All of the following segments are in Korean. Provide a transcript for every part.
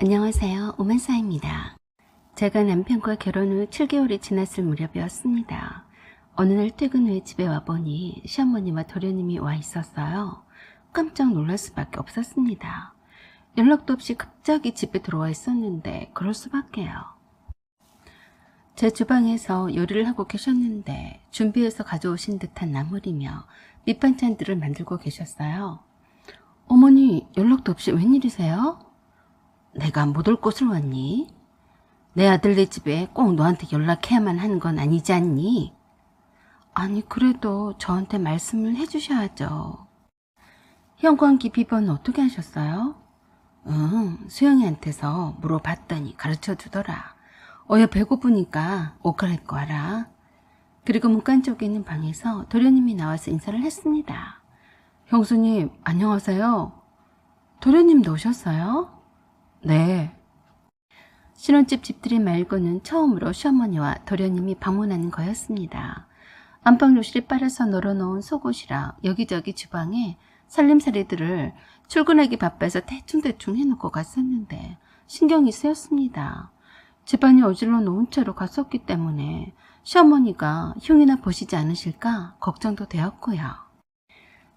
안녕하세요. 오만사입니다. 제가 남편과 결혼 후 7개월이 지났을 무렵이었습니다. 어느 날 퇴근 후에 집에 와보니 시어머니와 도련님이 와 있었어요. 깜짝 놀랄 수밖에 없었습니다. 연락도 없이 갑자기 집에 들어와 있었는데 그럴 수밖에요. 제 주방에서 요리를 하고 계셨는데 준비해서 가져오신 듯한 나물이며 밑반찬들을 만들고 계셨어요. 어머니, 연락도 없이 웬일이세요? 내가 못 올 곳을 왔니? 내 아들네 집에 꼭 너한테 연락해야만 하는 건 아니지 않니? 아니, 그래도 저한테 말씀을 해주셔야죠. 형광기 비번은 어떻게 하셨어요? 수영이한테서 물어봤더니 가르쳐주더라. 어여 배고프니까 옷 갈아입고 와라. 그리고 문간 쪽에 있는 방에서 도련님이 나와서 인사를 했습니다. 형수님, 안녕하세요. 도련님도 오셨어요? 네. 신혼집 집들이 말고는 처음으로 시어머니와 도련님이 방문하는 거였습니다. 안방 욕실에 빨아서 널어놓은 속옷이라 여기저기 주방에 살림살이들을 출근하기 바빠서 대충대충 해놓고 갔었는데 신경이 쓰였습니다. 집안이 어질러 놓은 채로 갔었기 때문에 시어머니가 흉이나 보시지 않으실까 걱정도 되었고요.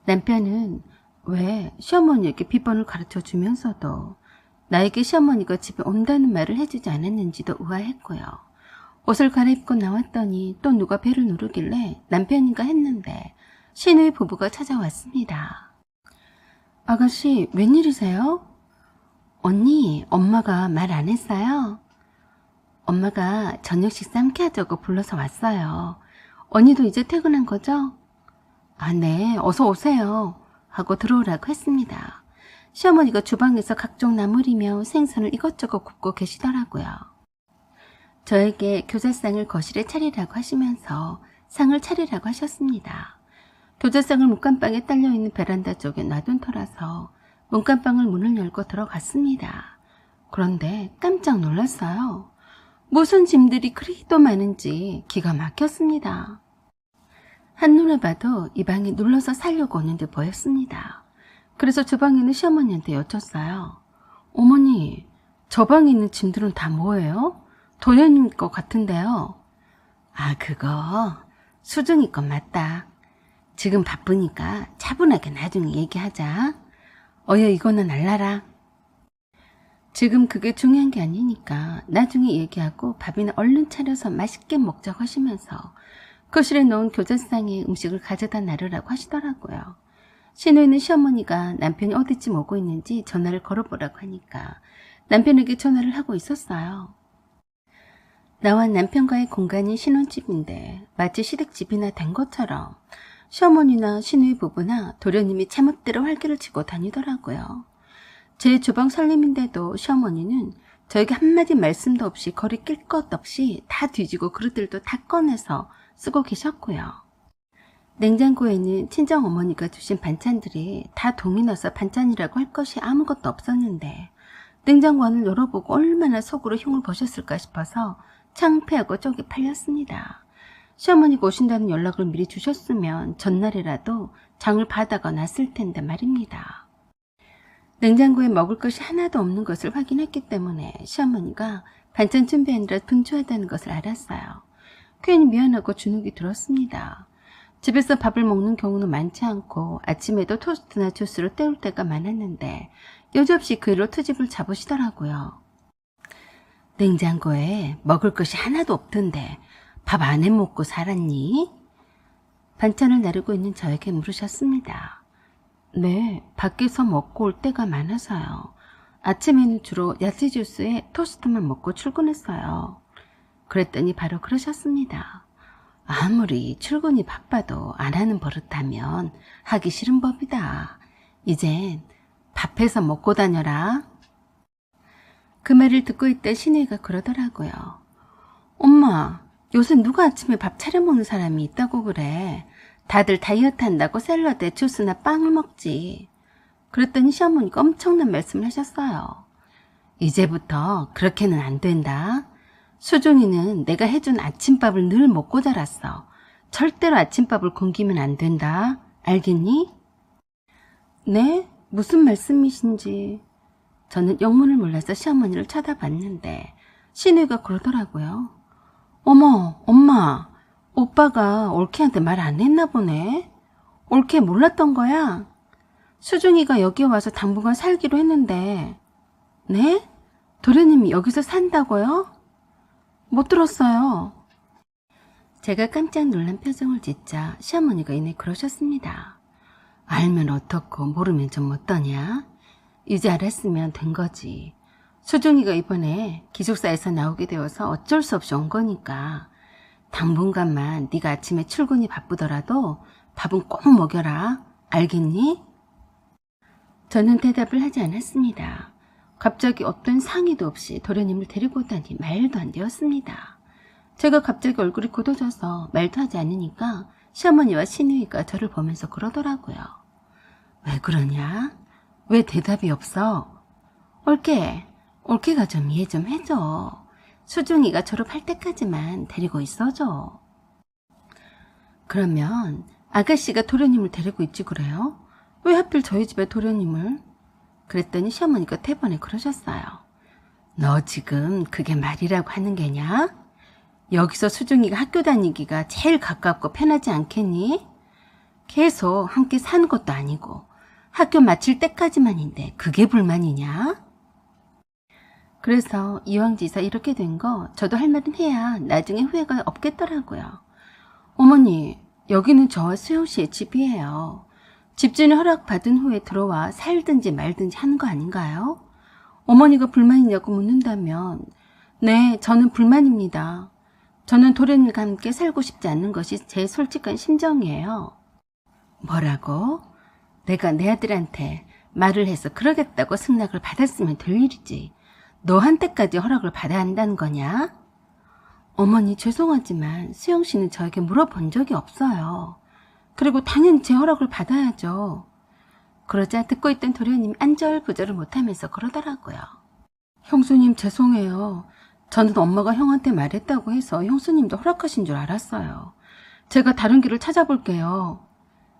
남편은 왜 시어머니에게 비번을 가르쳐 주면서도 나에게 시어머니가 집에 온다는 말을 해주지 않았는지도 의아했고요. 옷을 갈아입고 나왔더니 또 누가 배를 누르길래 남편인가 했는데 시누이 부부가 찾아왔습니다. 아가씨, 웬일이세요? 언니, 엄마가 말 안 했어요? 엄마가 저녁 식사 함께 하자고 불러서 왔어요. 언니도 이제 퇴근한 거죠? 아, 네, 어서 오세요 하고 들어오라고 했습니다. 시어머니가 주방에서 각종 나물이며 생선을 이것저것 굽고 계시더라고요. 저에게 교자상을 거실에 차리라고 하시면서 상을 차리라고 하셨습니다. 교자상을 문간방에 딸려있는 베란다 쪽에 놔둔 터라서 문간방을 문을 열고 들어갔습니다. 그런데 깜짝 놀랐어요. 무슨 짐들이 그리도 많은지 기가 막혔습니다. 한눈에 봐도 이 방에 눌러서 살려고 오는 듯 보였습니다. 그래서 주방에 있는 시어머니한테 여쭸어요. 어머니, 저 방에 있는 짐들은 다 뭐예요? 도련님 거 같은데요. 아, 그거 수중이 건 맞다. 지금 바쁘니까 차분하게 나중에 얘기하자. 어여 이거는 알라라. 지금 그게 중요한 게 아니니까 나중에 얘기하고 밥이나 얼른 차려서 맛있게 먹자고 하시면서 거실에 놓은 교자상에 음식을 가져다 놔르라고 하시더라고요. 시누이는 시어머니가 남편이 어디쯤 오고 있는지 전화를 걸어보라고 하니까 남편에게 전화를 하고 있었어요. 나와 남편과의 공간이 신혼집인데 마치 시댁집이나 된 것처럼 시어머니나 시누이 부부나 도련님이 제멋대로 활기를 치고 다니더라고요. 제 주방 살림인데도 시어머니는 저에게 한마디 말씀도 없이 거리 낄 것 없이 다 뒤지고 그릇들도 다 꺼내서 쓰고 계셨고요. 냉장고에는 친정어머니가 주신 반찬들이 다 동이 나서 반찬이라고 할 것이 아무것도 없었는데 냉장고 안을 열어보고 얼마나 속으로 흉을 보셨을까 싶어서 창피하고 쪽이 팔렸습니다. 시어머니가 오신다는 연락을 미리 주셨으면 전날이라도 장을 받아가 놨을 텐데 말입니다. 냉장고에 먹을 것이 하나도 없는 것을 확인했기 때문에 시어머니가 반찬 준비하느라 분주하다는 것을 알았어요. 괜히 미안하고 주눅이 들었습니다. 집에서 밥을 먹는 경우는 많지 않고 아침에도 토스트나 주스로 때울 때가 많았는데 여지없이 그 일로 트집을 잡으시더라고요. 냉장고에 먹을 것이 하나도 없던데 밥 안 해먹고 살았니? 반찬을 나르고 있는 저에게 물으셨습니다. 네, 밖에서 먹고 올 때가 많아서요. 아침에는 주로 야채 주스에 토스트만 먹고 출근했어요. 그랬더니 바로 그러셨습니다. 아무리 출근이 바빠도 안 하는 버릇하면 하기 싫은 법이다. 이젠 밥해서 먹고 다녀라. 그 말을 듣고 있다 시누이가 그러더라고요. 엄마, 요새 누가 아침에 밥 차려 먹는 사람이 있다고 그래. 다들 다이어트 한다고 샐러드에 주스나 빵을 먹지. 그랬더니 시어머니가 엄청난 말씀을 하셨어요. 이제부터 그렇게는 안 된다. 수중이는 내가 해준 아침밥을 늘 먹고 자랐어. 절대로 아침밥을 굶기면 안 된다. 알겠니? 네? 무슨 말씀이신지. 저는 영문을 몰라서 시어머니를 쳐다봤는데 신우이가 그러더라고요. 어머, 엄마, 오빠가 올케한테 말 안 했나 보네. 올케 몰랐던 거야? 수중이가 여기 와서 당분간 살기로 했는데. 네? 도련님이 여기서 산다고요? 못 들었어요. 제가 깜짝 놀란 표정을 짓자 시어머니가 이내 그러셨습니다. 알면 어떻고 모르면 좀 어떠냐? 이제 알았으면 된 거지. 수중이가 이번에 기숙사에서 나오게 되어서 어쩔 수 없이 온 거니까 당분간만 네가 아침에 출근이 바쁘더라도 밥은 꼭 먹여라. 알겠니? 저는 대답을 하지 않았습니다. 갑자기 어떤 상의도 없이 도련님을 데리고 오다니 말도 안 되었습니다. 제가 갑자기 얼굴이 굳어져서 말도 하지 않으니까 시어머니와 시누이가 저를 보면서 그러더라고요. 왜 그러냐? 왜 대답이 없어? 올케가 좀 이해 좀 해줘. 수중이가 졸업할 때까지만 데리고 있어줘. 그러면 아가씨가 도련님을 데리고 있지 그래요? 왜 하필 저희 집에 도련님을? 그랬더니 시어머니가 태번에 그러셨어요. 너 지금 그게 말이라고 하는 게냐? 여기서 수중이가 학교 다니기가 제일 가깝고 편하지 않겠니? 계속 함께 사는 것도 아니고 학교 마칠 때까지만인데 그게 불만이냐? 그래서 이왕지사 이렇게 된 거 저도 할 말은 해야 나중에 후회가 없겠더라고요. 어머니, 여기는 저와 수영씨의 집이에요. 집주인 허락받은 후에 들어와 살든지 말든지 하는 거 아닌가요? 어머니가 불만이냐고 묻는다면 네, 저는 불만입니다. 저는 도련님과 함께 살고 싶지 않는 것이 제 솔직한 심정이에요. 뭐라고? 내가 내 아들한테 말을 해서 그러겠다고 승낙을 받았으면 될 일이지. 너한테까지 허락을 받아야 한다는 거냐? 어머니 죄송하지만 수영씨는 저에게 물어본 적이 없어요. 그리고 당연히 제 허락을 받아야죠. 그러자 듣고 있던 도련님이 안절부절을 못하면서 그러더라고요. 형수님 죄송해요. 저는 엄마가 형한테 말했다고 해서 형수님도 허락하신 줄 알았어요. 제가 다른 길을 찾아볼게요.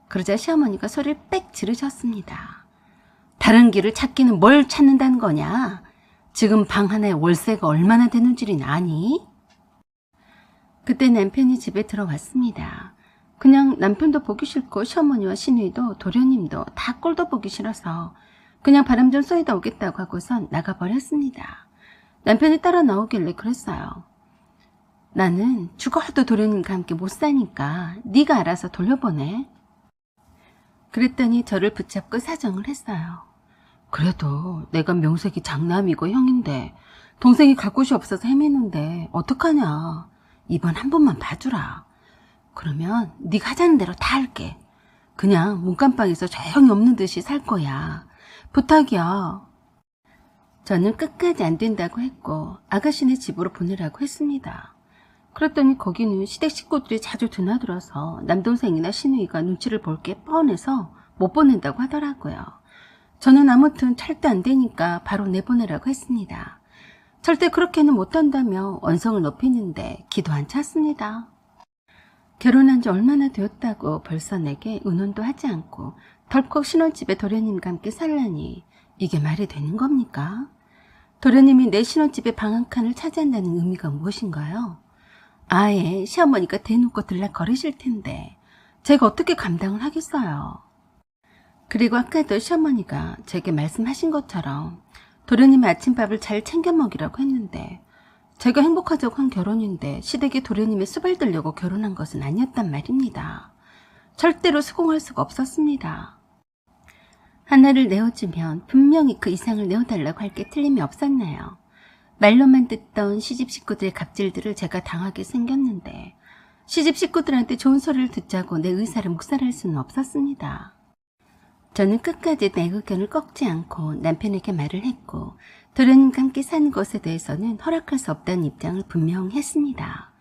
그러자 시어머니가 소리를 빽 지르셨습니다. 다른 길을 찾기는 뭘 찾는다는 거냐? 지금 방 하나에 월세가 얼마나 되는 줄이나 아니? 그때 남편이 집에 들어왔습니다. 그냥 남편도 보기 싫고 시어머니와 시누이도 도련님도 다 꼴도 보기 싫어서 그냥 바람 좀 쏘이다 오겠다고 하고선 나가버렸습니다. 남편이 따라 나오길래 그랬어요. 나는 죽어도 도련님과 함께 못 사니까 네가 알아서 돌려보내. 그랬더니 저를 붙잡고 사정을 했어요. 그래도 내가 명색이 장남이고 형인데 동생이 갈 곳이 없어서 헤매는데 어떡하냐. 이번 한 번만 봐주라. 그러면 네가 하자는 대로 다 할게. 그냥 문간방에서 조용히 없는 듯이 살 거야. 부탁이야. 저는 끝까지 안 된다고 했고 아가씨네 집으로 보내라고 했습니다. 그랬더니 거기는 시댁 식구들이 자주 드나들어서 남동생이나 시누이가 눈치를 볼 게 뻔해서 못 보낸다고 하더라고요. 저는 아무튼 절대 안 되니까 바로 내보내라고 했습니다. 절대 그렇게는 못한다며 언성을 높이는데 기도 안 찼습니다. 결혼한 지 얼마나 되었다고 벌써 내게 의논도 하지 않고 덜컥 신혼집에 도련님과 함께 살라니 이게 말이 되는 겁니까? 도련님이 내 신혼집에 방 한 칸을 차지한다는 의미가 무엇인가요? 아예 시어머니가 대놓고 들락거리실 텐데 제가 어떻게 감당을 하겠어요? 그리고 아까도 시어머니가 제게 말씀하신 것처럼 도련님의 아침밥을 잘 챙겨 먹이라고 했는데 제가 행복하자고 한 결혼인데 시댁에 도련님의 수발 들려고 결혼한 것은 아니었단 말입니다. 절대로 수긍할 수가 없었습니다. 하나를 내어주면 분명히 그 이상을 내어달라고 할 게 틀림이 없었나요? 말로만 듣던 시집 식구들의 갑질들을 제가 당하게 생겼는데 시집 식구들한테 좋은 소리를 듣자고 내 의사를 묵살할 수는 없었습니다. 저는 끝까지 내 의견을 꺾지 않고 남편에게 말을 했고 도련님과 함께 사는 것에 대해서는 허락할 수 없다는 입장을 분명히 했습니다.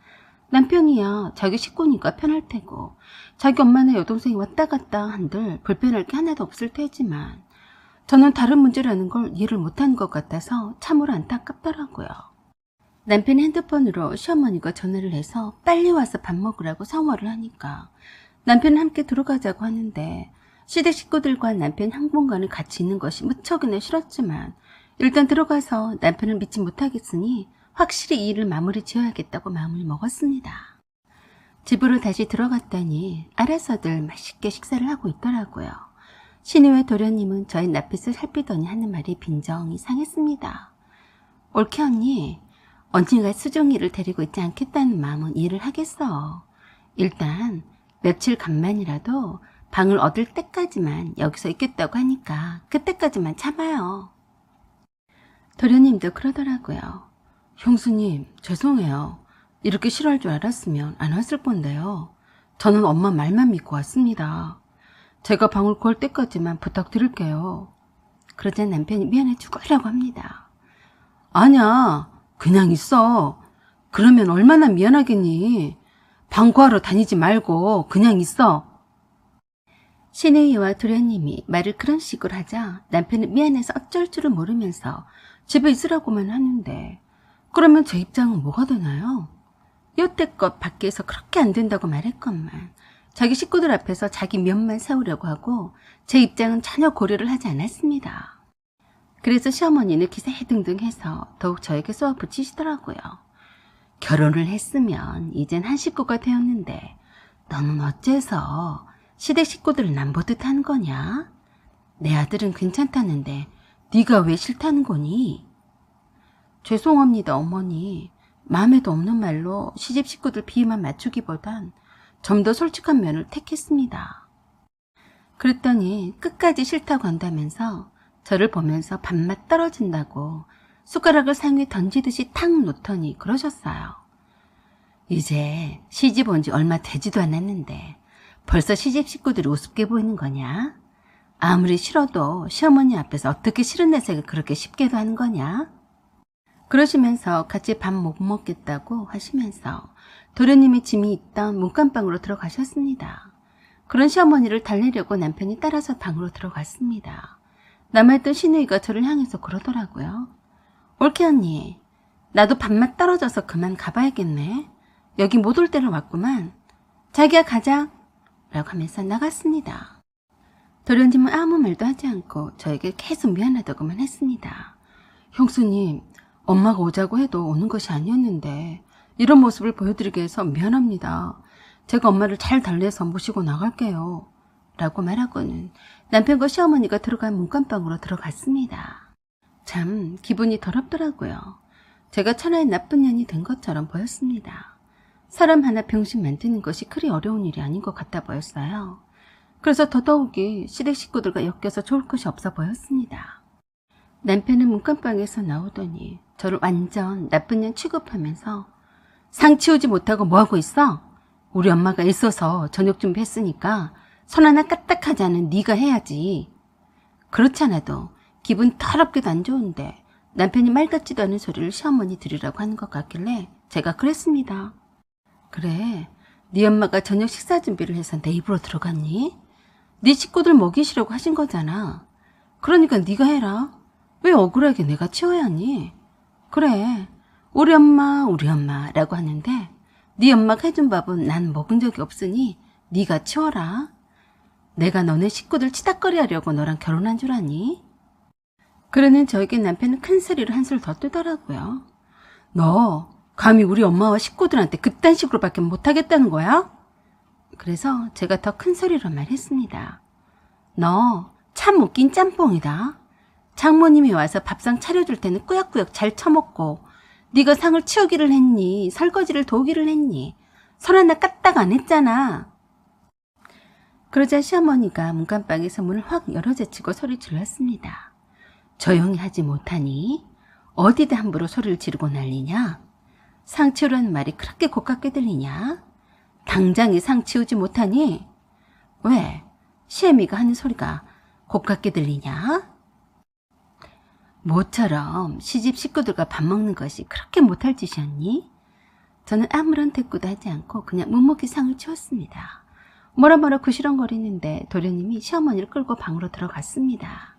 남편이야 자기 식구니까 편할 테고 자기 엄마나 여동생이 왔다 갔다 한들 불편할 게 하나도 없을 테지만 저는 다른 문제라는 걸 이해를 못한 것 같아서 참으로 안타깝더라고요. 남편이 핸드폰으로 시어머니가 전화를 해서 빨리 와서 밥 먹으라고 성화를 하니까 남편은 함께 들어가자고 하는데 시댁 식구들과 남편 항공관을 같이 있는 것이 무척이나 싫었지만 일단 들어가서 남편을 믿지 못하겠으니 확실히 이 일을 마무리 지어야겠다고 마음을 먹었습니다. 집으로 다시 들어갔더니 알아서들 맛있게 식사를 하고 있더라고요. 신우의 도련님은 저의 낯빛을 살피더니 하는 말이 빈정이 상했습니다. 올케 언니, 언니가 수종이를 데리고 있지 않겠다는 마음은 이해를 하겠어. 일단 며칠 간만이라도 방을 얻을 때까지만 여기서 있겠다고 하니까 그때까지만 참아요. 도련님도 그러더라고요. 형수님, 죄송해요. 이렇게 싫어할 줄 알았으면 안 왔을 건데요. 저는 엄마 말만 믿고 왔습니다. 제가 방을 구할 때까지만 부탁드릴게요. 그러자 남편이 미안해 죽으라고 합니다. 아니야, 그냥 있어. 그러면 얼마나 미안하겠니. 방 구하러 다니지 말고 그냥 있어. 신우이와 도련님이 말을 그런 식으로 하자 남편은 미안해서 어쩔 줄을 모르면서 집에 있으라고만 하는데 그러면 제 입장은 뭐가 되나요? 여태껏 밖에서 그렇게 안 된다고 말했건만 자기 식구들 앞에서 자기 면만 세우려고 하고 제 입장은 전혀 고려를 하지 않았습니다. 그래서 시어머니는 기세등등해서 더욱 저에게 쏘아 붙이시더라고요. 결혼을 했으면 이젠 한 식구가 되었는데 너는 어째서 시댁 식구들을 남보듯 하는 거냐? 내 아들은 괜찮다는데 네가 왜 싫다는 거니? 죄송합니다 어머니. 마음에도 없는 말로 시집 식구들 비위만 맞추기보단 좀 더 솔직한 면을 택했습니다. 그랬더니 끝까지 싫다고 한다면서 저를 보면서 밥맛 떨어진다고 숟가락을 상위에 던지듯이 탁 놓더니 그러셨어요. 이제 시집 온 지 얼마 되지도 않았는데 벌써 시집 식구들이 우습게 보이는 거냐? 아무리 싫어도 시어머니 앞에서 어떻게 싫은 내색을 그렇게 쉽게도 하는 거냐? 그러시면서 같이 밥 못 먹겠다고 하시면서 도련님의 짐이 있던 문간방으로 들어가셨습니다. 그런 시어머니를 달래려고 남편이 따라서 방으로 들어갔습니다. 남아있던 시누이가 저를 향해서 그러더라고요. 올케 언니, 나도 밥맛 떨어져서 그만 가봐야겠네. 여기 못 올 때로 왔구만. 자기야 가자 라고 하면서 나갔습니다. 도련님은 아무 말도 하지 않고 저에게 계속 미안하다고만 했습니다. 형수님, 엄마가 오자고 해도 오는 것이 아니었는데 이런 모습을 보여드리게 해서 미안합니다. 제가 엄마를 잘 달래서 모시고 나갈게요. 라고 말하고는 남편과 시어머니가 들어간 문간방으로 들어갔습니다. 참 기분이 더럽더라고요. 제가 천하의 나쁜 년이 된 것처럼 보였습니다. 사람 하나 병신 만드는 것이 그리 어려운 일이 아닌 것 같아 보였어요. 그래서 더더욱이 시댁 식구들과 엮여서 좋을 것이 없어 보였습니다. 남편은 문간방에서 나오더니 저를 완전 나쁜 년 취급하면서 상 치우지 못하고 뭐하고 있어? 우리 엄마가 있어서 저녁 준비했으니까 손 하나 까딱하지 않은 네가 해야지. 그렇지 않아도 기분 더럽게도 안 좋은데 남편이 말 같지도 않은 소리를 시어머니 들으라고 하는 것 같길래 제가 그랬습니다. 그래, 네 엄마가 저녁 식사 준비를 해서 내 입으로 들어갔니? 네 식구들 먹이시려고 하신 거잖아. 그러니까 네가 해라. 왜 억울하게 내가 치워야 하니? 그래, 우리 엄마라고 하는데 네 엄마가 해준 밥은 난 먹은 적이 없으니 네가 치워라. 내가 너네 식구들 치닥거리 하려고 너랑 결혼한 줄 아니? 그러는 저에게 남편은 큰 소리를 한술 더 뜨더라고요. 너 감히 우리 엄마와 식구들한테 그딴 식으로밖에 못하겠다는 거야? 그래서 제가 더 큰 소리로 말했습니다. 너 참 웃긴 짬뽕이다. 장모님이 와서 밥상 차려줄 때는 꾸역꾸역 잘 처먹고 네가 상을 치우기를 했니? 설거지를 도우기를 했니? 손 하나 까딱 안 했잖아. 그러자 시어머니가 문간방에서 문을 확 열어제치고 소리 질렀습니다. 조용히 하지 못하니? 어디다 함부로 소리를 지르고 난리냐? 상 치우라는 말이 그렇게 고깝게 들리냐? 당장에 상 치우지 못하니? 왜? 시애미가 하는 소리가 고깝게 들리냐? 모처럼 시집 식구들과 밥 먹는 것이 그렇게 못할 짓이었니? 저는 아무런 대꾸도 하지 않고 그냥 묵묵히 상을 치웠습니다. 뭐라 구시렁거리는데 도련님이 시어머니를 끌고 방으로 들어갔습니다.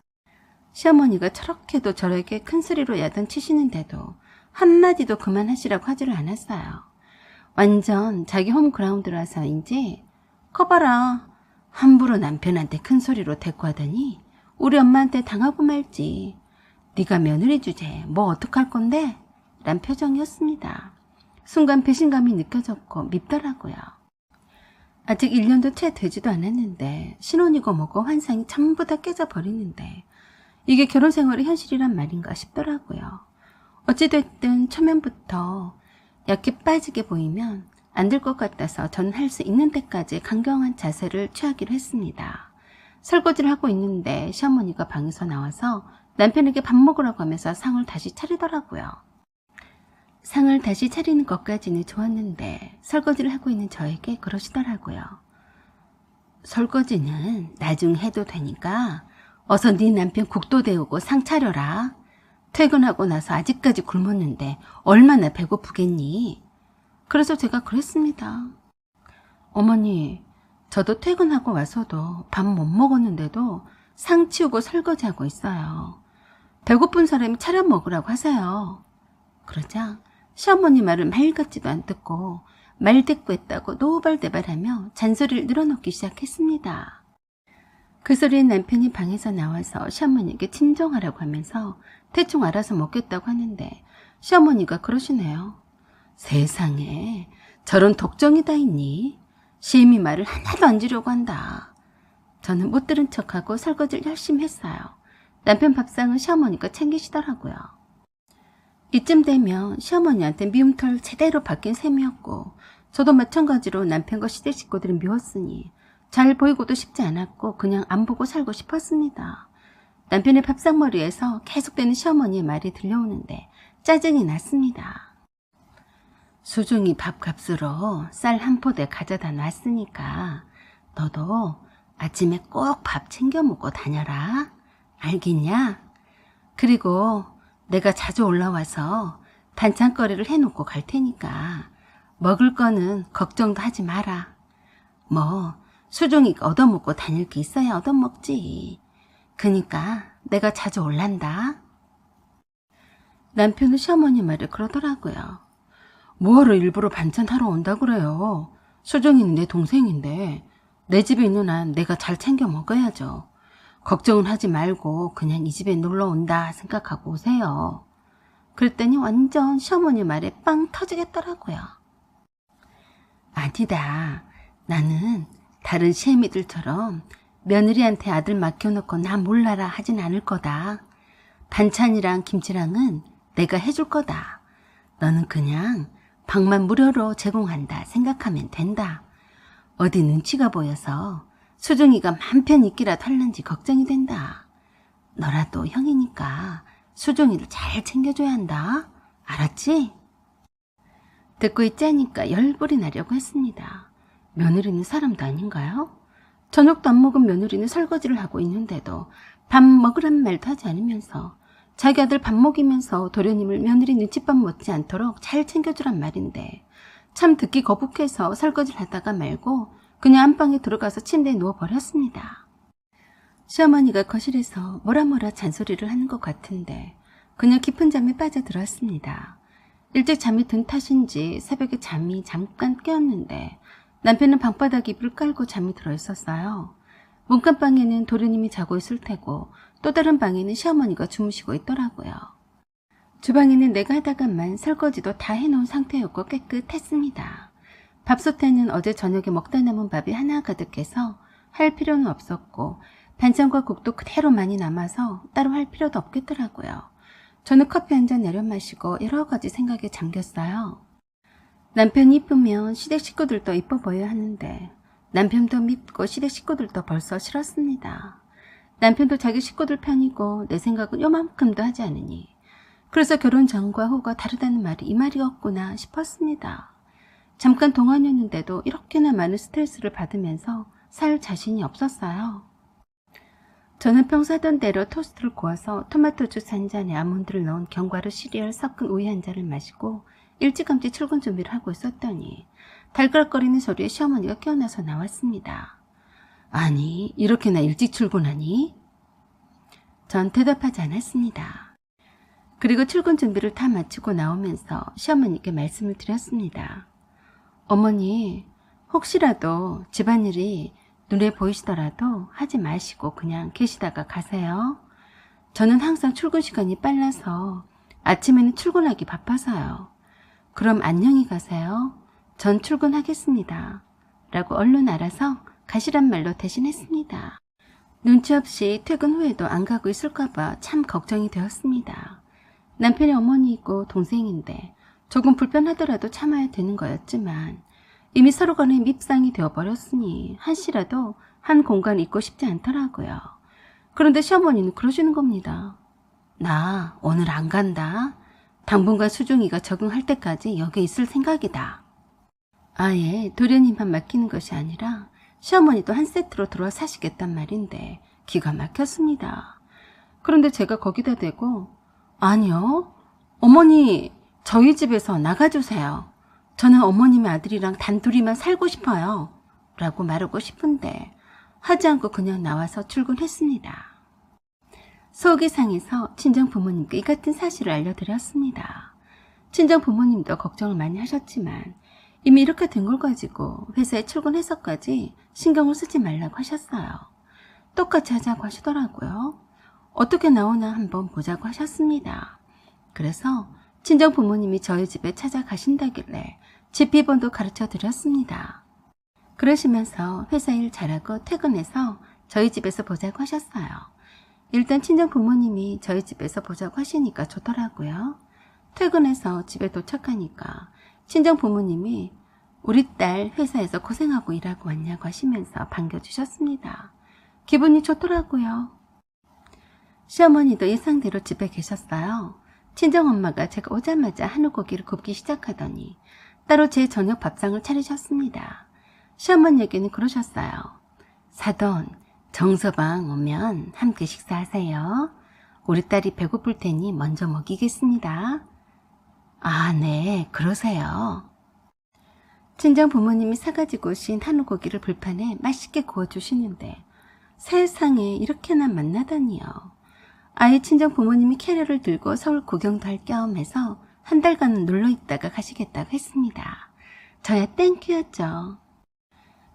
시어머니가 저렇게도 저에게 큰 소리로 야단치시는데도 한마디도 그만하시라고 하지를 않았어요. 완전 자기 홈그라운드라서인지 커봐라, 함부로 남편한테 큰 소리로 대꾸하더니 우리 엄마한테 당하고 말지. 네가 며느리 주제 뭐 어떡할 건데? 란 표정이었습니다. 순간 배신감이 느껴졌고 밉더라고요. 아직 1년도 채 되지도 않았는데 신혼이고 뭐고 환상이 전부 다 깨져버리는데 이게 결혼 생활의 현실이란 말인가 싶더라고요. 어찌됐든 초면부터 약해 빠지게 보이면 안 될 것 같아서 저는 할 수 있는 데까지 강경한 자세를 취하기로 했습니다. 설거지를 하고 있는데 시어머니가 방에서 나와서 남편에게 밥 먹으라고 하면서 상을 다시 차리더라고요. 상을 다시 차리는 것까지는 좋았는데 설거지를 하고 있는 저에게 그러시더라고요. 설거지는 나중에 해도 되니까 어서 네 남편 국도 데우고 상 차려라. 퇴근하고 나서 아직까지 굶었는데 얼마나 배고프겠니? 그래서 제가 그랬습니다. 어머니, 저도 퇴근하고 와서도 밥 못 먹었는데도 상 치우고 설거지하고 있어요. 배고픈 사람이 차려 먹으라고 하세요. 그러자 시어머니 말을 말 같지도 안 듣고 말대꾸했다고 노발대발하며 잔소리를 늘어놓기 시작했습니다. 그 소리에 남편이 방에서 나와서 시어머니에게 친정하라고 하면서 대충 알아서 먹겠다고 하는데 시어머니가 그러시네요. 세상에 저런 독정이 다 있니? 시엠이 말을 하나도 안 지려고 한다. 저는 못 들은 척하고 설거지를 열심히 했어요. 남편 밥상은 시어머니가 챙기시더라고요. 이쯤 되면 시어머니한테 미움털 제대로 박힌 셈이었고 저도 마찬가지로 남편과 시댁 식구들은 미웠으니 잘 보이고도 싶지 않았고 그냥 안 보고 살고 싶었습니다. 남편의 밥상머리에서 계속되는 시어머니의 말이 들려오는데 짜증이 났습니다. 수중이 밥값으로 쌀 한 포대 가져다 놨으니까 너도 아침에 꼭 밥 챙겨 먹고 다녀라. 알겠냐? 그리고 내가 자주 올라와서 반찬거리를 해놓고 갈 테니까 먹을 거는 걱정도 하지 마라. 뭐 수중이가 얻어먹고 다닐 게 있어야 얻어먹지. 그니까 내가 자주 올란다. 남편은 시어머니 말을 그러더라고요. 뭐하러 일부러 반찬하러 온다 그래요. 수중이는 내 동생인데 내 집에 있는 한 내가 잘 챙겨 먹어야죠. 걱정은 하지 말고 그냥 이 집에 놀러 온다 생각하고 오세요. 그랬더니 완전 시어머니 말에 빵 터지겠더라고요. 아니다. 나는 다른 시애미들처럼 며느리한테 아들 맡겨놓고 나 몰라라 하진 않을 거다. 반찬이랑 김치랑은 내가 해줄 거다. 너는 그냥 방만 무료로 제공한다 생각하면 된다. 어디 눈치가 보여서 수중이가 맘 편 있기라도 할는지 걱정이 된다. 너라도 형이니까 수중이를 잘 챙겨줘야 한다. 알았지? 듣고 있자니까 열불이 나려고 했습니다. 며느리는 사람도 아닌가요? 저녁도 안 먹은 며느리는 설거지를 하고 있는데도 밥 먹으란 말도 하지 않으면서 자기 아들 밥 먹이면서 도련님을 며느리 눈칫밥 못지 않도록 잘 챙겨주란 말인데 참 듣기 거북해서 설거지를 하다가 말고 그냥 안방에 들어가서 침대에 누워버렸습니다. 시어머니가 거실에서 뭐라 잔소리를 하는 것 같은데 그냥 깊은 잠에 빠져들었습니다. 일찍 잠이 든 탓인지 새벽에 잠이 잠깐 깨었는데 남편은 방바닥 이불을 깔고 잠이 들어 있었어요. 문간방에는 도련님이 자고 있을 테고 또 다른 방에는 시어머니가 주무시고 있더라고요. 주방에는 내가 하다가만 설거지도 다 해놓은 상태였고 깨끗했습니다. 밥솥에는 어제 저녁에 먹다 남은 밥이 하나 가득해서 할 필요는 없었고 반찬과 국도 그대로 많이 남아서 따로 할 필요도 없겠더라고요. 저는 커피 한 잔 내려 마시고 여러 가지 생각에 잠겼어요. 남편이 이쁘면 시댁 식구들도 이뻐 보여야 하는데 남편도 밉고 시댁 식구들도 벌써 싫었습니다. 남편도 자기 식구들 편이고 내 생각은 요만큼도 하지 않으니 그래서 결혼 전과 후가 다르다는 말이 이 말이었구나 싶었습니다. 잠깐 동안이었는데도 이렇게나 많은 스트레스를 받으면서 살 자신이 없었어요. 저는 평소 하던 대로 토스트를 구워서 토마토 주스 한 잔에 아몬드를 넣은 견과류 시리얼 섞은 우유 한 잔을 마시고 일찌감치 출근 준비를 하고 있었더니 달그락거리는 소리에 시어머니가 깨어나서 나왔습니다. 아니, 이렇게나 일찍 출근하니? 전 대답하지 않았습니다. 그리고 출근 준비를 다 마치고 나오면서 시어머니께 말씀을 드렸습니다. 어머니, 혹시라도 집안일이 눈에 보이시더라도 하지 마시고 그냥 계시다가 가세요. 저는 항상 출근 시간이 빨라서 아침에는 출근하기 바빠서요. 그럼 안녕히 가세요. 전 출근하겠습니다. 라고 얼른 알아서 가시란 말로 대신했습니다. 눈치 없이 퇴근 후에도 안 가고 있을까봐 참 걱정이 되었습니다. 남편의 어머니이고 동생인데 조금 불편하더라도 참아야 되는 거였지만 이미 서로 간에 밉상이 되어버렸으니 한시라도 한 공간에 있고 싶지 않더라고요. 그런데 시어머니는 그러시는 겁니다. 나 오늘 안 간다. 당분간 수중이가 적응할 때까지 여기 있을 생각이다. 아예 도련님만 맡기는 것이 아니라 시어머니도 한 세트로 들어와 사시겠단 말인데 기가 막혔습니다. 그런데 제가 거기다 대고 아니요. 어머니 저희 집에서 나가주세요. 저는 어머님의 아들이랑 단둘이만 살고 싶어요. 라고 말하고 싶은데 하지 않고 그냥 나와서 출근했습니다. 속이 상해서 친정 부모님께 이 같은 사실을 알려드렸습니다. 친정 부모님도 걱정을 많이 하셨지만 이미 이렇게 된 걸 가지고 회사에 출근해서까지 신경을 쓰지 말라고 하셨어요. 똑같이 하자고 하시더라고요. 어떻게 나오나 한번 보자고 하셨습니다. 그래서 친정 부모님이 저희 집에 찾아가신다길래 집 비번도 가르쳐 드렸습니다. 그러시면서 회사 일 잘하고 퇴근해서 저희 집에서 보자고 하셨어요. 일단 친정 부모님이 저희 집에서 보자고 하시니까 좋더라고요. 퇴근해서 집에 도착하니까 친정 부모님이 우리 딸 회사에서 고생하고 일하고 왔냐고 하시면서 반겨주셨습니다. 기분이 좋더라고요. 시어머니도 예상대로 집에 계셨어요. 친정엄마가 제가 오자마자 한우고기를 굽기 시작하더니 따로 제 저녁 밥상을 차리셨습니다. 시어머니에게는 그러셨어요. 사돈, 정서방 오면 함께 식사하세요. 우리 딸이 배고플 테니 먼저 먹이겠습니다. 아, 네, 그러세요. 친정 부모님이 사가지고 오신 한우고기를 불판에 맛있게 구워주시는데 세상에 이렇게나 만나다니요. 아예 친정 부모님이 캐리어를 들고 서울 구경도 할 겸 해서 한 달간은 놀러있다가 가시겠다고 했습니다. 저야 땡큐였죠.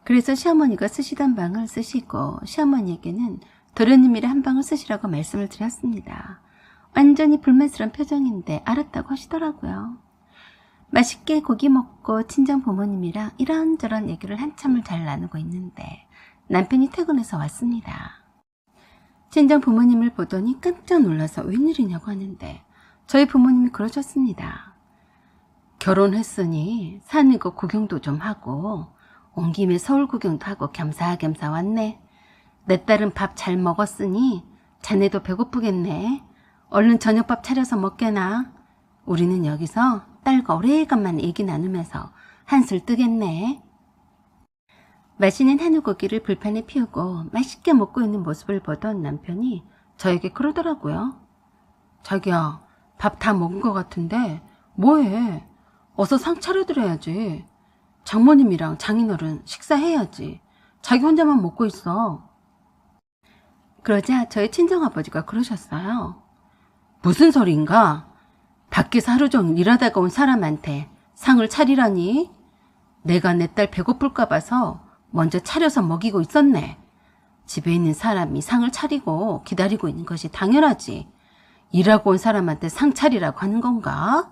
그래서 시어머니가 쓰시던 방을 쓰시고 시어머니에게는 도련님이랑 한 방을 쓰시라고 말씀을 드렸습니다. 완전히 불만스러운 표정인데 알았다고 하시더라고요. 맛있게 고기 먹고 친정 부모님이랑 이런저런 얘기를 한참을 잘 나누고 있는데 남편이 퇴근해서 왔습니다. 친정 부모님을 보더니 깜짝 놀라서 웬일이냐고 하는데 저희 부모님이 그러셨습니다. 결혼했으니 사는 거 구경도 좀 하고 온 김에 서울 구경도 하고 겸사겸사 왔네. 내 딸은 밥 잘 먹었으니 자네도 배고프겠네. 얼른 저녁밥 차려서 먹게나. 우리는 여기서 딸과 오래간만에 얘기 나누면서 한술 뜨겠네. 맛있는 한우고기를 불판에 피우고 맛있게 먹고 있는 모습을 보던 남편이 저에게 그러더라고요. 자기야, 밥 다 먹은 것 같은데 뭐해? 어서 상 차려드려야지. 장모님이랑 장인어른 식사해야지. 자기 혼자만 먹고 있어. 그러자 저희 친정아버지가 그러셨어요. 무슨 소리인가? 밖에서 하루 종일 일하다가 온 사람한테 상을 차리라니? 내가 내 딸 배고플까 봐서 먼저 차려서 먹이고 있었네. 집에 있는 사람이 상을 차리고 기다리고 있는 것이 당연하지. 일하고 온 사람한테 상 차리라고 하는 건가?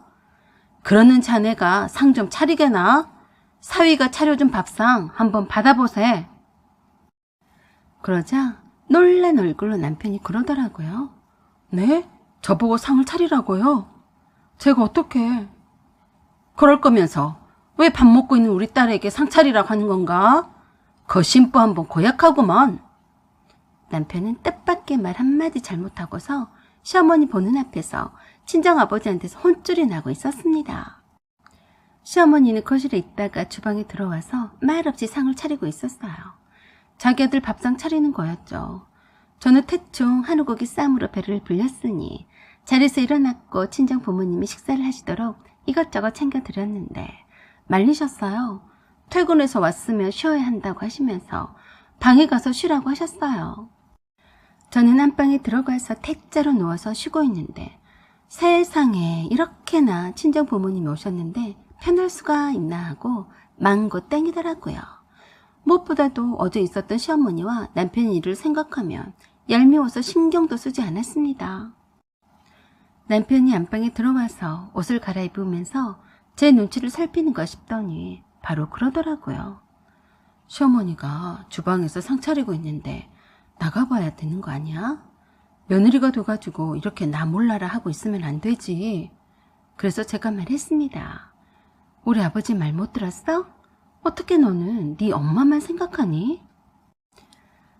그러는 자네가 상 좀 차리게나? 사위가 차려준 밥상 한번 받아보세. 그러자 놀란 얼굴로 남편이 그러더라고요. 네? 저보고 상을 차리라고요? 제가 어떻게? 그럴 거면서 왜 밥 먹고 있는 우리 딸에게 상 차리라고 하는 건가? 거심부 한번 고약하구먼. 남편은 뜻밖의 말 한마디 잘못하고서 시어머니 보는 앞에서 친정아버지한테서 혼쭐이 나고 있었습니다. 시어머니는 거실에 있다가 주방에 들어와서 말없이 상을 차리고 있었어요. 자기 아들 밥상 차리는 거였죠. 저는 대충 한우고기 쌈으로 배를 불렸으니 자리에서 일어났고 친정 부모님이 식사를 하시도록 이것저것 챙겨드렸는데 말리셨어요. 퇴근해서 왔으면 쉬어야 한다고 하시면서 방에 가서 쉬라고 하셨어요. 저는 안방에 들어가서 택자로 누워서 쉬고 있는데 세상에 이렇게나 친정 부모님이 오셨는데 편할 수가 있나 하고 망고 땡이더라고요. 무엇보다도 어제 있었던 시어머니와 남편 일을 생각하면 얄미워서 신경도 쓰지 않았습니다. 남편이 안방에 들어와서 옷을 갈아입으면서 제 눈치를 살피는가 싶더니 바로 그러더라고요. 시어머니가 주방에서 상 차리고 있는데 나가봐야 되는 거 아니야? 며느리가 돼가지고 이렇게 나 몰라라 하고 있으면 안 되지. 그래서 제가 말했습니다. 우리 아버지 말 못 들었어? 어떻게 너는 네 엄마만 생각하니?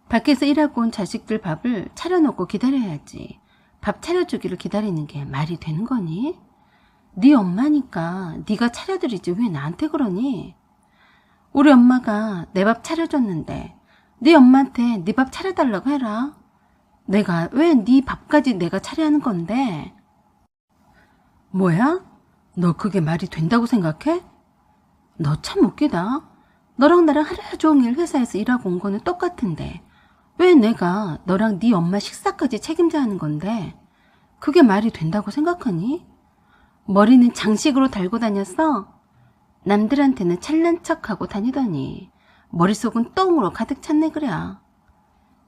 밖에서 일하고 온 자식들 밥을 차려놓고 기다려야지. 밥 차려주기를 기다리는 게 말이 되는 거니? 네 엄마니까 네가 차려드리지 왜 나한테 그러니? 우리 엄마가 내 밥 차려줬는데 네 엄마한테 네 밥 차려달라고 해라. 내가 왜 네 밥까지 내가 차려야 하는 건데? 뭐야? 너 그게 말이 된다고 생각해? 너 참 웃기다. 너랑 나랑 하루 종일 회사에서 일하고 온 거는 똑같은데 왜 내가 너랑 네 엄마 식사까지 책임져야 하는 건데 그게 말이 된다고 생각하니? 머리는 장식으로 달고 다녔어? 남들한테는 잘난 척하고 다니더니 머릿속은 똥으로 가득 찼네 그래.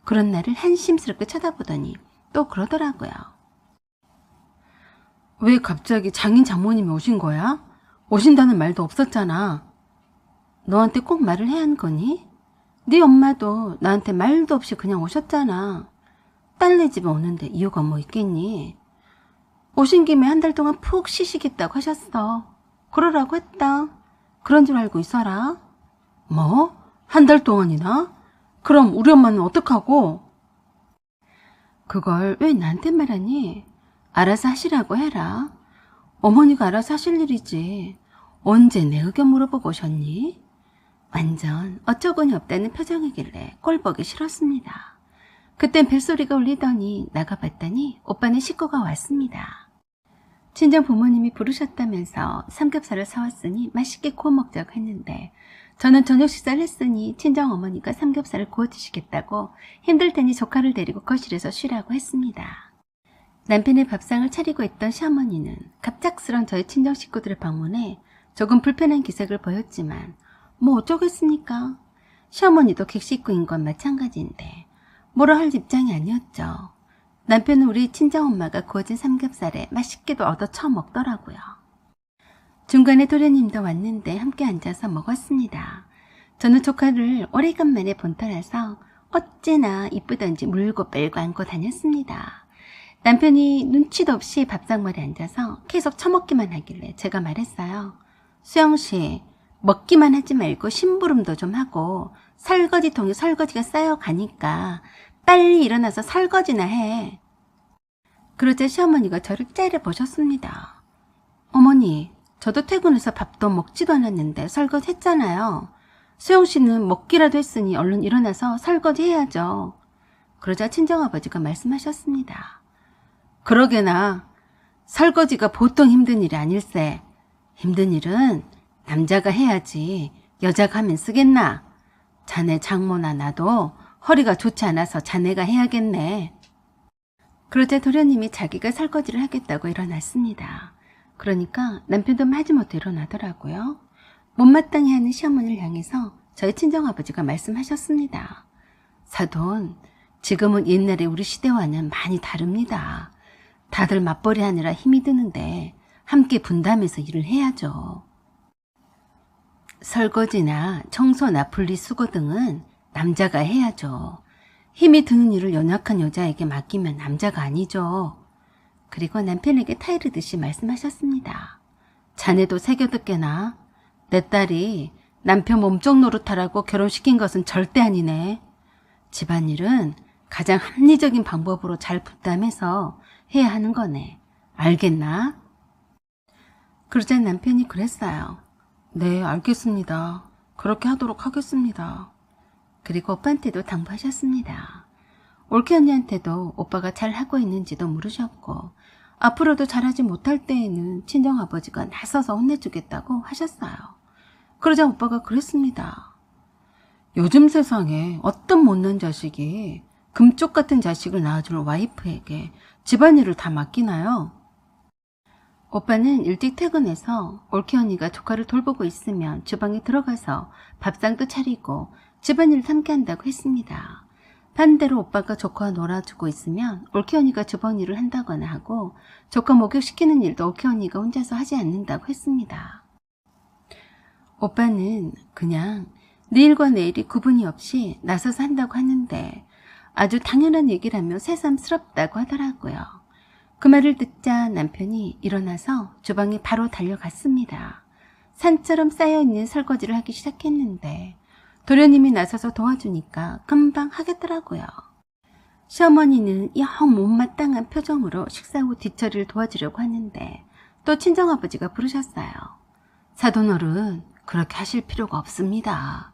그런 나를 한심스럽게 쳐다보더니 또 그러더라고요. 왜 갑자기 장인 장모님이 오신 거야? 오신다는 말도 없었잖아. 너한테 꼭 말을 해야 하는 거니? 네 엄마도 나한테 말도 없이 그냥 오셨잖아. 딸네 집에 오는데 이유가 뭐 있겠니? 오신 김에 한 달 동안 푹 쉬시겠다고 하셨어. 그러라고 했다. 그런 줄 알고 있어라. 뭐? 한 달 동안이나? 그럼 우리 엄마는 어떡하고? 그걸 왜 나한테 말하니? 알아서 하시라고 해라. 어머니가 알아서 하실 일이지. 언제 내 의견 물어보고 오셨니? 완전 어처구니 없다는 표정이길래 꼴보기 싫었습니다. 그땐 벨소리가 울리더니 나가봤더니 오빠네 식구가 왔습니다. 친정 부모님이 부르셨다면서 삼겹살을 사왔으니 맛있게 구워 먹자고 했는데 저는 저녁 식사를 했으니 친정 어머니가 삼겹살을 구워 드시겠다고 힘들 테니 조카를 데리고 거실에서 쉬라고 했습니다. 남편의 밥상을 차리고 있던 시어머니는 갑작스런 저희 친정 식구들을 방문해 조금 불편한 기색을 보였지만 뭐 어쩌겠습니까? 시어머니도 객식구인 건 마찬가지인데 뭐라 할 입장이 아니었죠. 남편은 우리 친정엄마가 구워진 삼겹살에 맛있게도 얻어 처먹더라고요. 중간에 도련님도 왔는데 함께 앉아서 먹었습니다. 저는 조카를 오래간만에 본 터라서 어찌나 이쁘던지 물고 빨고 안고 다녔습니다. 남편이 눈치도 없이 밥상머리에 앉아서 계속 처먹기만 하길래 제가 말했어요. 수영씨, 먹기만 하지 말고 심부름도 좀 하고 설거지통에 설거지가 쌓여가니까 빨리 일어나서 설거지나 해. 그러자 시어머니가 저를 째려보셨습니다. 어머니, 저도 퇴근해서 밥도 먹지도 않았는데 설거지 했잖아요. 수영씨는 먹기라도 했으니 얼른 일어나서 설거지 해야죠. 그러자 친정아버지가 말씀하셨습니다. 그러게나 설거지가 보통 힘든 일이 아닐세. 힘든 일은 남자가 해야지 여자가 하면 쓰겠나. 자네 장모나 나도 허리가 좋지 않아서 자네가 해야겠네. 그러자 도련님이 자기가 설거지를 하겠다고 일어났습니다. 그러니까 남편도 마지못해 일어나더라고요. 못마땅해 하는 시어머니를 향해서 저희 친정아버지가 말씀하셨습니다. 사돈, 지금은 옛날에 우리 시대와는 많이 다릅니다. 다들 맞벌이 하느라 힘이 드는데 함께 분담해서 일을 해야죠. 설거지나 청소나 분리수거 등은 남자가 해야죠. 힘이 드는 일을 연약한 여자에게 맡기면 남자가 아니죠. 그리고 남편에게 타이르듯이 말씀하셨습니다. 자네도 새겨듣게나. 내 딸이 남편 몸종 노릇하라고 결혼시킨 것은 절대 아니네. 집안일은 가장 합리적인 방법으로 잘 분담해서 해야 하는 거네. 알겠나? 그러자 남편이 그랬어요. 네, 알겠습니다. 그렇게 하도록 하겠습니다. 그리고 오빠한테도 당부하셨습니다. 올케 언니한테도 오빠가 잘하고 있는지도 물으셨고 앞으로도 잘하지 못할 때에는 친정아버지가 나서서 혼내주겠다고 하셨어요. 그러자 오빠가 그랬습니다. 요즘 세상에 어떤 못난 자식이 금쪽 같은 자식을 낳아주는 와이프에게 집안일을 다 맡기나요? 오빠는 일찍 퇴근해서 올케 언니가 조카를 돌보고 있으면 주방에 들어가서 밥상도 차리고 집안일을 함께 한다고 했습니다. 반대로 오빠가 조카와 놀아주고 있으면 올케 언니가 주방 일을 한다거나 하고 조카 목욕시키는 일도 올케 언니가 혼자서 하지 않는다고 했습니다. 오빠는 그냥 내일과 내일이 구분이 없이 나서서 한다고 하는데 아주 당연한 얘기라며 새삼스럽다고 하더라고요. 그 말을 듣자 남편이 일어나서 주방에 바로 달려갔습니다. 산처럼 쌓여있는 설거지를 하기 시작했는데 도련님이 나서서 도와주니까 금방 하겠더라고요. 시어머니는 영 못마땅한 표정으로 식사 후 뒷처리를 도와주려고 하는데 또 친정아버지가 부르셨어요. 사돈어른, 그렇게 하실 필요가 없습니다.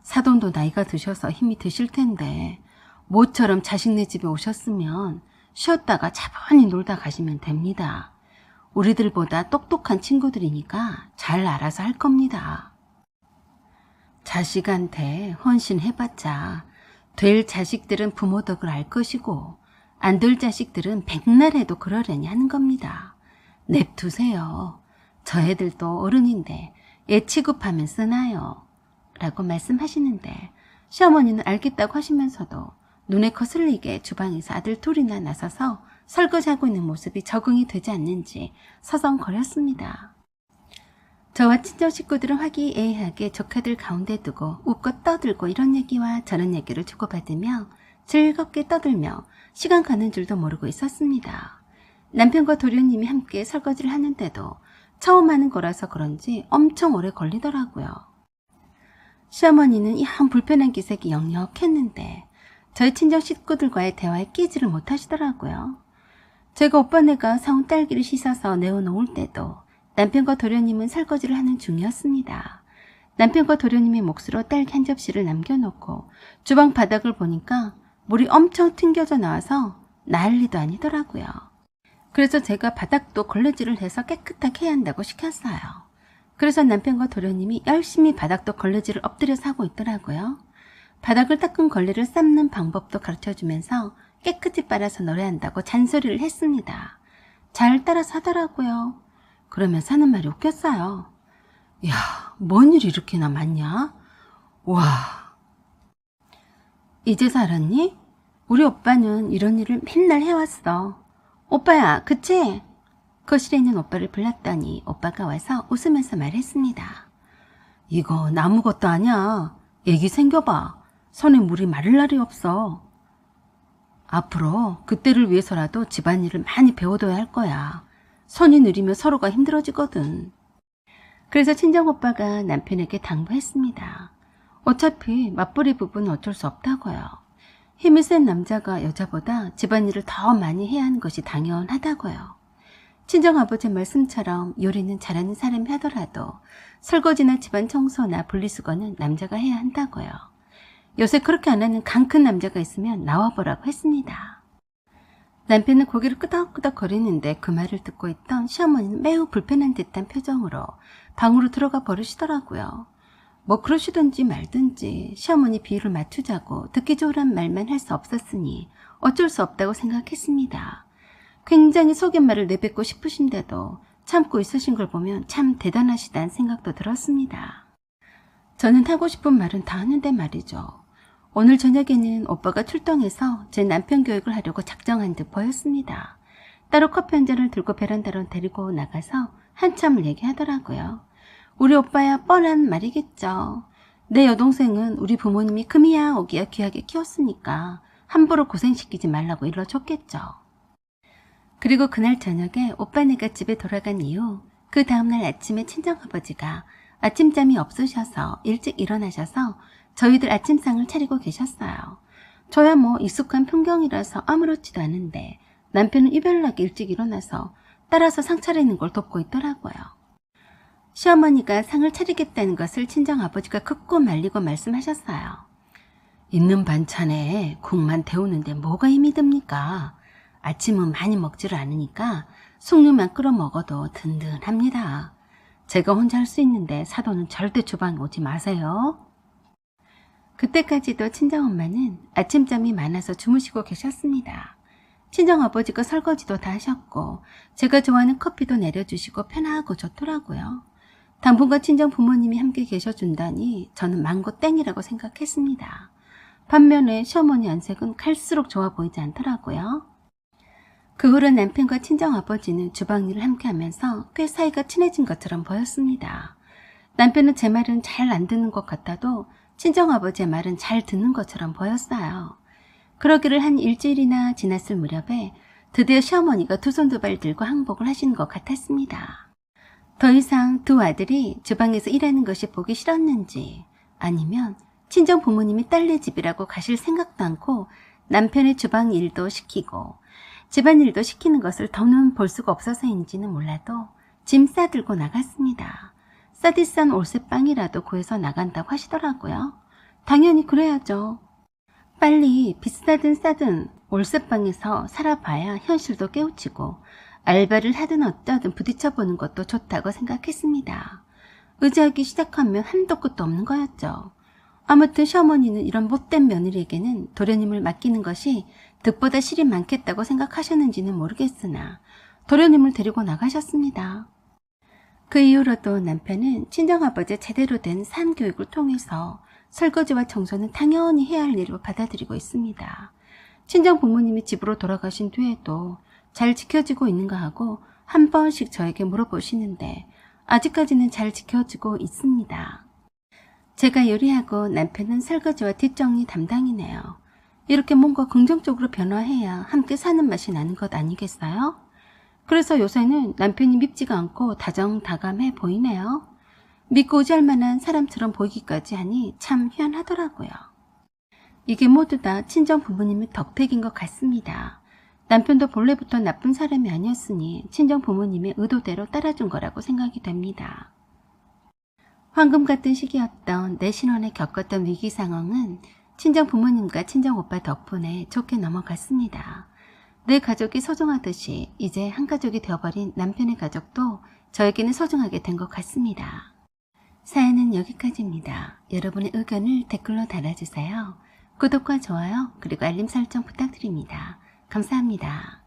사돈도 나이가 드셔서 힘이 드실 텐데 모처럼 자식네 집에 오셨으면 쉬었다가 차분히 놀다 가시면 됩니다. 우리들보다 똑똑한 친구들이니까 잘 알아서 할 겁니다. 자식한테 헌신해봤자 될 자식들은 부모 덕을 알 것이고 안 될 자식들은 백날 해도 그러려니 하는 겁니다. 냅두세요. 저 애들도 어른인데 애 취급하면 쓰나요? 라고 말씀하시는데 시어머니는 알겠다고 하시면서도 눈에 거슬리게 주방에서 아들 둘이나 나서서 설거지하고 있는 모습이 적응이 되지 않는지 서성거렸습니다. 저와 친정 식구들은 화기애애하게 조카들 가운데 두고 웃고 떠들고 이런 얘기와 저런 얘기를 주고받으며 즐겁게 떠들며 시간 가는 줄도 모르고 있었습니다. 남편과 도련님이 함께 설거지를 하는데도 처음 하는 거라서 그런지 엄청 오래 걸리더라고요. 시어머니는 영 불편한 기색이 역력했는데 저희 친정 식구들과의 대화에 끼지를 못하시더라고요. 제가 오빠네가 사온 딸기를 씻어서 내어놓을 때도 남편과 도련님은 설거지를 하는 중이었습니다. 남편과 도련님의 몫으로 딸기 한 접시를 남겨놓고 주방 바닥을 보니까 물이 엄청 튕겨져 나와서 난리도 아니더라고요. 그래서 제가 바닥도 걸레질을 해서 깨끗하게 해야 한다고 시켰어요. 그래서 남편과 도련님이 열심히 바닥도 걸레질을 엎드려서 하고 있더라고요. 바닥을 닦은 걸레를 삶는 방법도 가르쳐주면서 깨끗이 빨아서 널어야 한다고 잔소리를 했습니다. 잘 따라서 하더라고요. 그러면서 하는 말이 웃겼어요. 야, 뭔 일이 이렇게나 많냐? 와, 이제서 알았니? 우리 오빠는 이런 일을 맨날 해왔어. 오빠야, 그치? 거실에 있는 오빠를 불렀더니 오빠가 와서 웃으면서 말했습니다. 이거 아무것도 아니야. 애기 생겨봐. 손에 물이 마를 날이 없어. 앞으로 그때를 위해서라도 집안일을 많이 배워둬야 할 거야. 손이 느리면 서로가 힘들어지거든. 그래서 친정오빠가 남편에게 당부했습니다. 어차피 맞벌이 부부는 어쩔 수 없다고요. 힘이 센 남자가 여자보다 집안일을 더 많이 해야 하는 것이 당연하다고요. 친정아버지 말씀처럼 요리는 잘하는 사람이 하더라도 설거지나 집안 청소나 분리수거는 남자가 해야 한다고요. 요새 그렇게 안 하는 강 큰 남자가 있으면 나와보라고 했습니다. 남편은 고개를 끄덕끄덕 거리는데 그 말을 듣고 있던 시어머니는 매우 불편한 듯한 표정으로 방으로 들어가 버리시더라고요. 뭐 그러시든지 말든지 시어머니 비유를 맞추자고 듣기 좋으란 말만 할 수 없었으니 어쩔 수 없다고 생각했습니다. 굉장히 속임말을 내뱉고 싶으신데도 참고 있으신 걸 보면 참 대단하시다는 생각도 들었습니다. 저는 하고 싶은 말은 다 하는데 말이죠. 오늘 저녁에는 오빠가 출동해서 제 남편 교육을 하려고 작정한 듯 보였습니다. 따로 커피 한 잔을 들고 베란다로 데리고 나가서 한참을 얘기하더라고요. 우리 오빠야 뻔한 말이겠죠. 내 여동생은 우리 부모님이 금이야 오기야 귀하게 키웠으니까 함부로 고생시키지 말라고 일러줬겠죠. 그리고 그날 저녁에 오빠네가 집에 돌아간 이후 그 다음날 아침에 친정아버지가 아침잠이 없으셔서 일찍 일어나셔서 저희들 아침상을 차리고 계셨어요. 저야 뭐 익숙한 풍경이라서 아무렇지도 않은데 남편은 유별나게 일찍 일어나서 따라서 상 차리는 걸 돕고 있더라고요. 시어머니가 상을 차리겠다는 것을 친정아버지가 긋고 말리고 말씀하셨어요. 있는 반찬에 국만 데우는데 뭐가 힘이 듭니까? 아침은 많이 먹지를 않으니까 숭늉만 끓여 먹어도 든든합니다. 제가 혼자 할 수 있는데 사돈은 절대 주방에 오지 마세요. 그때까지도 친정엄마는 아침잠이 많아서 주무시고 계셨습니다. 친정아버지가 설거지도 다 하셨고 제가 좋아하는 커피도 내려주시고 편하고 좋더라고요. 당분간 친정 부모님이 함께 계셔준다니 저는 망고 땡이라고 생각했습니다. 반면에 시어머니 안색은 갈수록 좋아 보이지 않더라고요. 그 후로 남편과 친정아버지는 주방 일을 함께 하면서 꽤 사이가 친해진 것처럼 보였습니다. 남편은 제 말은 잘 안 듣는 것 같아도 친정아버지의 말은 잘 듣는 것처럼 보였어요. 그러기를 한 일주일이나 지났을 무렵에 드디어 시어머니가 두 손 두 발 들고 항복을 하시는 것 같았습니다. 더 이상 두 아들이 주방에서 일하는 것이 보기 싫었는지 아니면 친정 부모님이 딸네 집이라고 가실 생각도 않고 남편의 주방 일도 시키고 집안일도 시키는 것을 더는 볼 수가 없어서인지는 몰라도 짐 싸들고 나갔습니다. 싸디 싼 올쇠빵이라도 구해서 나간다고 하시더라고요. 당연히 그래야죠. 빨리 비싸든 싸든 올쇠빵에서 살아봐야 현실도 깨우치고 알바를 하든 어쩌든 부딪혀보는 것도 좋다고 생각했습니다. 의지하기 시작하면 한도 끝도 없는 거였죠. 아무튼 시어머니는 이런 못된 며느리에게는 도련님을 맡기는 것이 득보다 실이 많겠다고 생각하셨는지는 모르겠으나 도련님을 데리고 나가셨습니다. 그 이후로도 남편은 친정아버지의 제대로 된 산교육을 통해서 설거지와 청소는 당연히 해야 할 일로 받아들이고 있습니다. 친정 부모님이 집으로 돌아가신 뒤에도 잘 지켜지고 있는가 하고 한 번씩 저에게 물어보시는데 아직까지는 잘 지켜지고 있습니다. 제가 요리하고 남편은 설거지와 뒷정리 담당이네요. 이렇게 뭔가 긍정적으로 변화해야 함께 사는 맛이 나는 것 아니겠어요? 그래서 요새는 남편이 밉지가 않고 다정다감해 보이네요. 믿고 의지할 만한 사람처럼 보이기까지 하니 참 희한하더라고요. 이게 모두 다 친정 부모님의 덕택인 것 같습니다. 남편도 본래부터 나쁜 사람이 아니었으니 친정 부모님의 의도대로 따라준 거라고 생각이 됩니다. 황금 같은 시기였던 내 신혼에 겪었던 위기 상황은 친정 부모님과 친정 오빠 덕분에 좋게 넘어갔습니다. 내 가족이 소중하듯이 이제 한 가족이 되어버린 남편의 가족도 저에게는 소중하게 된 것 같습니다. 사연은 여기까지입니다. 여러분의 의견을 댓글로 달아주세요. 구독과 좋아요 그리고 알림 설정 부탁드립니다. 감사합니다.